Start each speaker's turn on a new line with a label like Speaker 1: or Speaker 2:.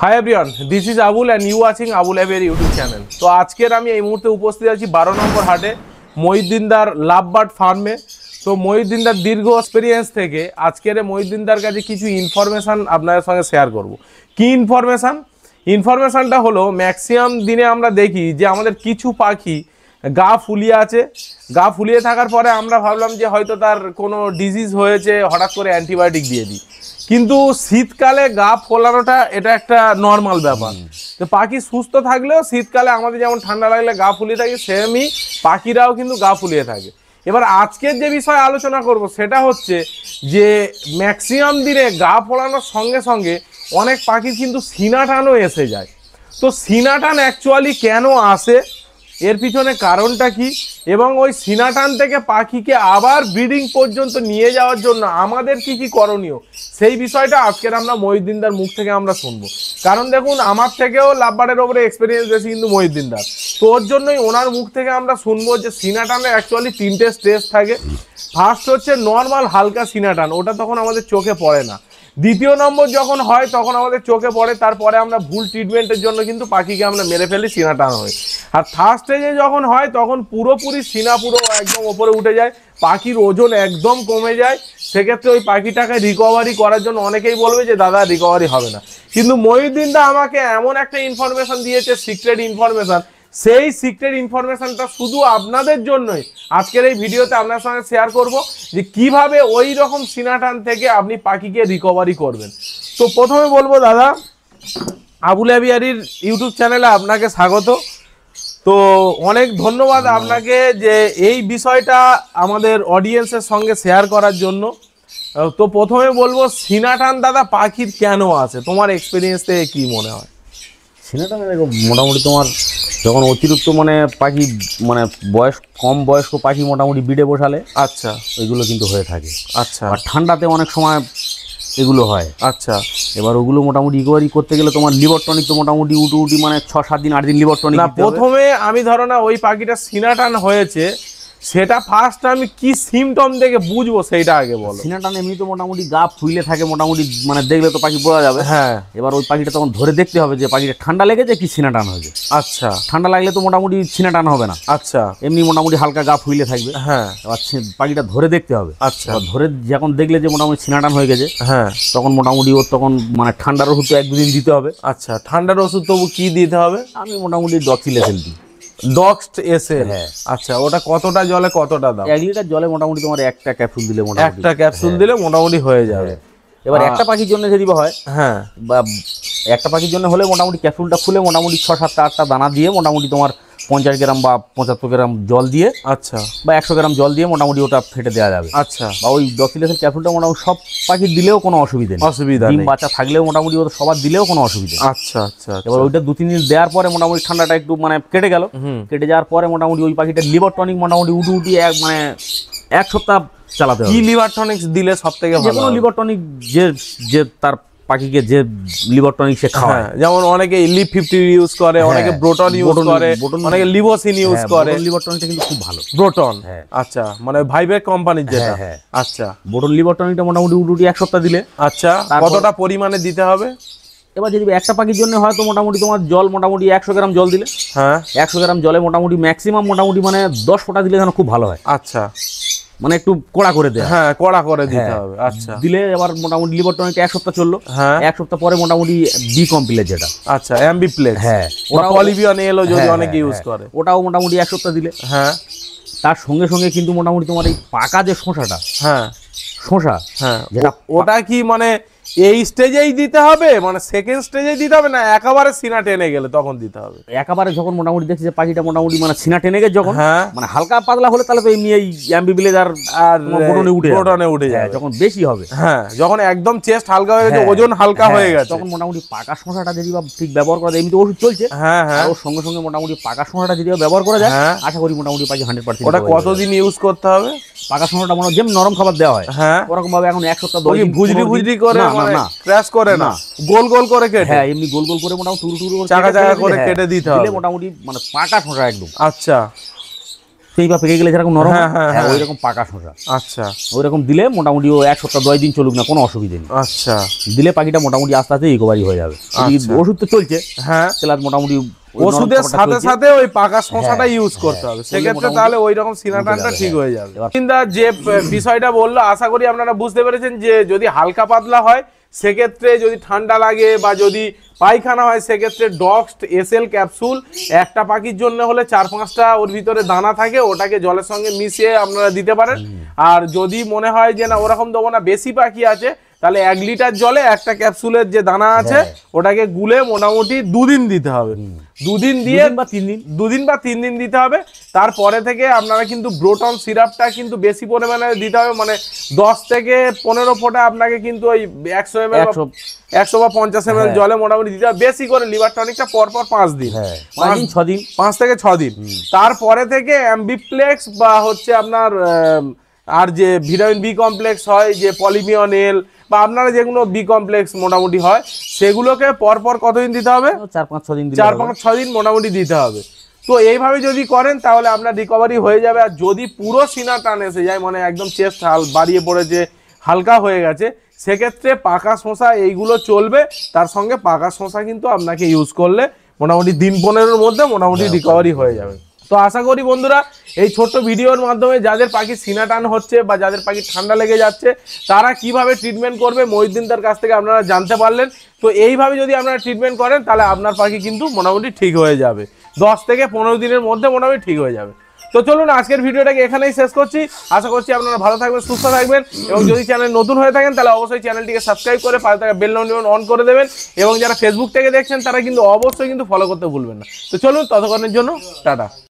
Speaker 1: High everyone, this is Abul and you watching Abul Aviary YouTube channel. তো আজকের আমি এই মুহূর্তে উপস্থিত আছি 12 নম্বর হাটে মহিউদ্দিনদার লাভবার্ড ফার্মে। তো মহিউদ্দিনদার দীর্ঘ এক্সপিরিয়েন্স থেকে আজকের মহিউদ্দিনদার কাছে কিছু ইনফরমেশান আপনাদের সঙ্গে শেয়ার করব। কি ইনফরমেশানটা হলো, ম্যাক্সিমাম দিনে আমরা দেখি যে আমাদের কিছু পাখি গা ফুলিয়ে আছে। গা ফুলিয়ে থাকার পরে আমরা ভাবলাম যে হয়তো তার কোনো ডিজিজ হয়েছে, হঠাৎ করে অ্যান্টিবায়োটিক দিয়ে দিই। কিন্তু শীতকালে গা ফোলানোটা এটা একটা নর্মাল ব্যাপার। তো পাখি সুস্থ থাকলেও শীতকালে আমাদের যেমন ঠান্ডা লাগলে গা ফুলিয়ে থাকে, সেমই পাখিরাও কিন্তু গা ফুলিয়ে থাকে। এবার আজকের যে বিষয়ে আলোচনা করব সেটা হচ্ছে যে ম্যাক্সিমাম দিনে গা ফোলানোর সঙ্গে সঙ্গে অনেক পাখির কিন্তু সিনা টানও এসে যায়। তো সিনা টান অ্যাকচুয়ালি কেন আসে, এর পিছনে কারণটা কি, এবং ওই সিনা টান থেকে পাখিকে আবার ব্রিডিং পর্যন্ত নিয়ে যাওয়ার জন্য আমাদের কি কি করণীয়, সেই বিষয়টা আজকের আমরা মহিউদ্দিনদার মুখ থেকে আমরা শুনবো। কারণ দেখুন, আমার থেকেও লাভবার্ডের ওপরে এক্সপিরিয়েন্স বেশি কিন্তু মহিউদ্দিনদার। তো ওর জন্যই ওনার মুখ থেকে আমরা শুনবো যে সিনা টানের অ্যাকচুয়ালি 3টে স্টেজ থাকে। ফার্স্ট হচ্ছে নর্মাল হালকা সিনা টান, ওটা তখন আমাদের চোখে পড়ে না। দ্বিতীয় নম্বর যখন হয় তখন আমাদের চোখে পড়ে, তারপরে আমরা ভুল ট্রিটমেন্টের জন্য কিন্তু পাখিকে আমরা মেরে ফেলি, সিনা টান হয়। আর থার্ড স্টেজে যখন হয় তখন পুরোপুরি সিনা পুরো একদম ওপরে উঠে যায়, পাখির ওজন একদম কমে যায়। সেক্ষেত্রে ওই পাখিটাকে রিকভারি করার জন্য অনেকেই বলবে যে দাদা রিকভারি হবে না, কিন্তু মহিউদ্দিনদা আমাকে এমন একটা ইনফরমেশন দিয়েছে, সিক্রেট ইনফরমেশন। সেই সিক্রেট ইনফরমেশনটা শুধু আপনাদের জন্যই আজকের এই ভিডিওতে আপনার সঙ্গে শেয়ার করব, যে কিভাবে ওই রকম সিনাটান থেকে আপনি পাখিকে রিকভারি করবেন। তো প্রথমে বলবো দাদা, আবুল অ্যাভিয়ারির ইউটিউব চ্যানেলে আপনাকে স্বাগত। তো অনেক ধন্যবাদ আপনাকে যে এই বিষয়টা আমাদের অডিয়েন্সের সঙ্গে শেয়ার করার জন্য। তো প্রথমে বলবো, সিনাটান দাদা পাখির কেন আছে, তোমার এক্সপিরিয়েন্স থেকে কি মনে হয়?
Speaker 2: সিনাটান মোটামুটি তোমার যখন অতিরিক্ত পাখি কম বয়স্ক পাখি মোটামুটি বিডে বসালে,
Speaker 1: আচ্ছা,
Speaker 2: এগুলো কিন্তু হয়ে থাকে।
Speaker 1: আচ্ছা,
Speaker 2: আর ঠান্ডাতে অনেক সময় এগুলো হয়।
Speaker 1: আচ্ছা,
Speaker 2: এবার ওগুলো মোটামুটি রিকভারি করতে গেলে তোমার লিভার টনিক তো মোটামুটি উটি 6-7 দিন 8 দিন লিভার টনিক।
Speaker 1: না, প্রথমে আমি ধরো না ওই পাখিটা সিনাটান হয়েছে, সেটা ফার্স্ট আমি কি সিমটম দেখে বুঝবো সেইটা আগে বলো।
Speaker 2: সিনাটান এমনি তো মোটামুটি গা ফুলে থাকে, মোটামুটি দেখলে তো পাখি বোঝা যাবে।
Speaker 1: হ্যাঁ, এবার
Speaker 2: ওই পাখিটা তখন ধরে দেখতে হবে যে পাখিটা ঠান্ডা লেগেছে কি সিনাটান হয়েছে।
Speaker 1: আচ্ছা,
Speaker 2: ঠান্ডা লাগলে তো মোটামুটি সিনাটান হবে না।
Speaker 1: আচ্ছা,
Speaker 2: এমনি মোটামুটি হালকা গা ফুলে থাকবে।
Speaker 1: হ্যাঁ,
Speaker 2: এবার পাখিটা ধরে দেখতে হবে।
Speaker 1: আচ্ছা,
Speaker 2: ধরে যখন দেখলে যে মোটামুটি সিনাটান হয়ে গেছে,
Speaker 1: হ্যাঁ,
Speaker 2: তখন মোটামুটি ওর তখন ঠান্ডার ওষুধ তো 1-2 দিন দিতে হবে।
Speaker 1: আচ্ছা, ঠান্ডার ওষুধ তবু কি দিতে হবে?
Speaker 2: আমি মোটামুটি ডক্সিলেসেল দিই।
Speaker 1: ডক্সড এসএল?
Speaker 2: হ্যাঁ।
Speaker 1: আচ্ছা, ওটা কতটা জলে কতটা দাম?
Speaker 2: 1 লিটার জলে মোটামুটি তোমার একটা ক্যাপসুল দিলে মোটামুটি
Speaker 1: একটা ক্যাপসুল দিলে মোটামুটি হয়ে যাবে।
Speaker 2: এবার একটা পাখির জন্য যদি হয়,
Speaker 1: হ্যাঁ,
Speaker 2: বা একটা পাখির জন্য হলে মোটামুটি ক্যাপসুলটা খুলে মোটামুটি 6-7-8টা দানা দিয়ে মোটামুটি তোমার 50 গ্রাম বা 75 গ্রাম জল দিয়ে,
Speaker 1: আচ্ছা,
Speaker 2: বা 100 গ্রাম জল দিয়ে মোটামুটি ওটা ফেটে দেওয়া যাবে।
Speaker 1: আচ্ছা,
Speaker 2: বা ওই ডক্সিলেসেল ক্যাপসুলটা মোটামুটি সব পাখির দিলেও কোনো অসুবিধা নেই। ডিম বাচ্চা থাকলেও মোটামুটি ওদের সবার দিলেও কোনো অসুবিধা নেই।
Speaker 1: আচ্ছা, আচ্ছা।
Speaker 2: এবার ওইটা 2-3 দিন দেওয়ার পরে মোটামুটি ঠান্ডাটা একটু কেটে গেল। কেটে যাওয়ার পরে মোটামুটি ওই পাখিটা লিভার টনিক মোটামুটি উটি 1 সপ্তাহ চালাতে হবে।
Speaker 1: কি লিভার টনিক দিলে সব থেকে ভালো?
Speaker 2: যেকোনো লিভার টনিক যে তার পাখিকে যে লিভার টনিক সে খায়,
Speaker 1: যেমন অনেকে লিভ 50 ইউজ করে, অনেকে ব্রোটন ইউজ করে, অনেকে লিভোসিন ইউজ করে।
Speaker 2: লিভার টনিকটা কিন্তু খুব ভালো।
Speaker 1: ব্রোটন? আচ্ছা, ভাইবেক কোম্পানির যেটা। আচ্ছা,
Speaker 2: ব্রোটন লিভার টনিকটা মোটামুটি উটি 1 সপ্তাহ দিলে।
Speaker 1: আচ্ছা, কতটা পরিমাণে দিতে হবে?
Speaker 2: এবার যদি একটা পাখির জন্য হয় তো মোটামুটি তোমার জল মোটামুটি 100 গ্রাম জল দিলে,
Speaker 1: হ্যাঁ,
Speaker 2: 100 গ্রাম জলে মোটামুটি ম্যাক্সিমাম মোটামুটি 10 ফোঁটা দিলে যেন খুব ভালো হয়।
Speaker 1: আচ্ছা,
Speaker 2: একটু কড়া করে দেয়।
Speaker 1: হ্যাঁ, কড়া করে দিতে হবে। আচ্ছা,
Speaker 2: দিলে এবার মোটামুটি লিভার টনিকটা 1 সপ্তাহ চললো।
Speaker 1: হ্যাঁ,
Speaker 2: 1 সপ্তাহ পরে মোটামুটি বি কমপ্লেক্স যেটা,
Speaker 1: আচ্ছা, অ্যাম্বিপ্লেক্স,
Speaker 2: হ্যাঁ,
Speaker 1: ওটা পলিবিয়ন এলো যদি অনেকে ইউজ করে,
Speaker 2: ওটাও মোটামুটি 1 সপ্তাহ দিলে।
Speaker 1: হ্যাঁ,
Speaker 2: তার সঙ্গে সঙ্গে কিন্তু মোটামুটি তোমার এই পাকা যে শোঁসাটা,
Speaker 1: হ্যাঁ,
Speaker 2: শোঁসা,
Speaker 1: হ্যাঁ,
Speaker 2: যেটা
Speaker 1: ওটা কি এই স্টেজেই দিতে হবে, সেকেন্ড স্টেজেই দিতে হবে, না একেবারে সিনা টেনে গেলে তখন দিতে হবে?
Speaker 2: একেবারে যখন মোটামুটি দেখছি যে পাখিটা মোটামুটি সিনা টেনে গেছে যখন,
Speaker 1: হ্যাঁ,
Speaker 2: হালকা পাতলা হলে তাহলে তো এমনি এই অ্যাম্বিপ্লেক্স আর ব্রোটনে উঠে যায়। যখন বেশি হবে,
Speaker 1: হ্যাঁ, যখন একদম চেস্ট হালকা হয়ে গেছে, ওজন হালকা হয়ে গেছে,
Speaker 2: তখন মোটামুটি পাকা শোঁসাটা যদি ঠিক ব্যবহার করা যায়, এমনি ওষুধ চলছে,
Speaker 1: হ্যাঁ, হ্যাঁ,
Speaker 2: ওর সঙ্গে সঙ্গে মোটামুটি পাকা শোঁসাটা যদি ব্যবহার করা যায়, আশা করি মোটামুটি পাখি 100%।
Speaker 1: ওটা কতদিন ইউজ করতে হবে?
Speaker 2: পাকা শোঁসাটা যেমন নরম খাবার দেওয়া হয়,
Speaker 1: হ্যাঁ,
Speaker 2: ওরকম ভাবে এখন 1 সপ্তাহ 10 দিন
Speaker 1: ভুজরি করে
Speaker 2: না
Speaker 1: ক্র্যাশ করে না, গোল গোল করে কেটে,
Speaker 2: হ্যাঁ, এমনি গোল গোল করে মোটামুটি টুরু
Speaker 1: চাকা করে কেটে দিতে হবে
Speaker 2: মোটামুটি পাকা শোঁসা একদম।
Speaker 1: আচ্ছা,
Speaker 2: পেঁপা পেকে গেলে যেরকম নরম
Speaker 1: হ্যাঁ, হ্যাঁ, হ্যাঁ।
Speaker 2: ওই রকম পাকা শসা
Speaker 1: আচ্ছা
Speaker 2: ওই রকম দিলে মোটামুটি ও 1 সপ্তাহ 10 দিন চলুক না, কোনো অসুবিধা নেই।
Speaker 1: আচ্ছা
Speaker 2: দিলে পাখিটা মোটামুটি আস্তে আস্তে রিকভারি হয়ে যাবে।
Speaker 1: আচ্ছা।
Speaker 2: ওষুধ তো চলছে,
Speaker 1: হ্যাঁ,
Speaker 2: তাহলে মোটামুটি ওই
Speaker 1: ওষুধের
Speaker 2: নরম
Speaker 1: সাথে
Speaker 2: চলছে।
Speaker 1: সাথে ওই পাকা শশাটা ইউজ করতে হবে,
Speaker 2: হ্যাঁ।
Speaker 1: সেক্ষেত্রে
Speaker 2: মোটামুটি
Speaker 1: তাহলে ওই রকম সিনা টানটা ঠিক হয়ে যাবে। চিন্তা যে বিষয়টা বললো, আশা করি আপনারা বুঝতে পেরেছেন যে যদি হালকা পাতলা হয় সেক্ষেত্রে, যদি ঠান্ডা লাগে বা যদি পায়খানা হয় সেক্ষেত্রে ডক্স এসএল ক্যাপসুল একটা পাখির জন্য হলে 4-5টা ওর ভিতরে দানা থাকে, ওটাকে জলের সঙ্গে মিশিয়ে আপনারা দিতে পারেন। আর যদি মনে হয় যে না ওরকম দেবো না, বেশি পাখি আছে, তাহলে 1 লিটার জলে একটা ক্যাপসুলের যে দানা আছে ওটাকে গুলে মোটামুটি 2 দিন দিতে হবে। 2 দিন দিয়ে 2 দিন বা 3 দিন দিতে হবে। তারপরে থেকে আপনারা কিন্তু ব্রোটন সিরাপটা কিন্তু বেশি পরিমাণে দিতে হবে, মানে 10 থেকে 15 ফোঁটা আপনাকে কিন্তু ওই 100 ml 100 বা 50 ml জলে মোটামুটি দিতে হবে বেশি করে। লিভার টনিকটা পরপর 5 দিন,
Speaker 2: 5 দিন 6 দিন,
Speaker 1: 5 থেকে 6 দিন। তারপরে থেকে অ্যাম্বিপ্লেক্স বা হচ্ছে আপনার আর যে ভিটামিন বি কমপ্লেক্স হয়, যে পলিমিয়নেল বা আপনারা যেগুলো বি কমপ্লেক্স মোটামুটি হয়, সেগুলোকে পরপর কতদিন দিতে হবে?
Speaker 2: 4-5-6 দিন,
Speaker 1: 4-5-6 দিন মোটামুটি দিতে হবে। তো এইভাবে যদি করেন তাহলে আপনার রিকভারি হয়ে যাবে। আর যদি পুরো সিনা টান এসে যায়, মানে একদম চেস্ট বাড়িয়ে পড়েছে, হালকা হয়ে গেছে, সেক্ষেত্রে পাকা শসা এইগুলো চলবে। তার সঙ্গে পাকা শসা কিন্তু আপনাকে ইউজ করলে মোটামুটি দিন 15-এর মধ্যে মোটামুটি রিকভারি হয়ে যাবে। তো আশা করি বন্ধুরা এই ছোট্ট ভিডিওর মাধ্যমে যাদের পাখি সিনা টান হচ্ছে বা যাদের পাখি ঠান্ডা লেগে যাচ্ছে তারা কিভাবে ট্রিটমেন্ট করবে মহিউদ্দিনদার কাছ থেকে আপনারা জানতে পারলেন। তো এইভাবে যদি আপনারা ট্রিটমেন্ট করেন তাহলে আপনার পাখি কিন্তু মোটামুটি ঠিক হয়ে যাবে, 10 থেকে 15 দিনের মধ্যে মোটামুটি ঠিক হয়ে যাবে। তো চলুন আজকের ভিডিওটাকে এখানেই শেষ করছি। আশা করছি আপনারা ভালো থাকবেন, সুস্থ থাকবেন, এবং যদি চ্যানেল নতুন হয়ে থাকেন তাহলে অবশ্যই চ্যানেলটিকে সাবস্ক্রাইব করে পাশে থাকা বেল নোটিফিকেশন অন করে দেবেন, এবং যারা ফেসবুক থেকে দেখছেন তারা কিন্তু অবশ্যই কিন্তু ফলো করতে ভুলবেন না। তো চলুন ততক্ষণের জন্য টাটা।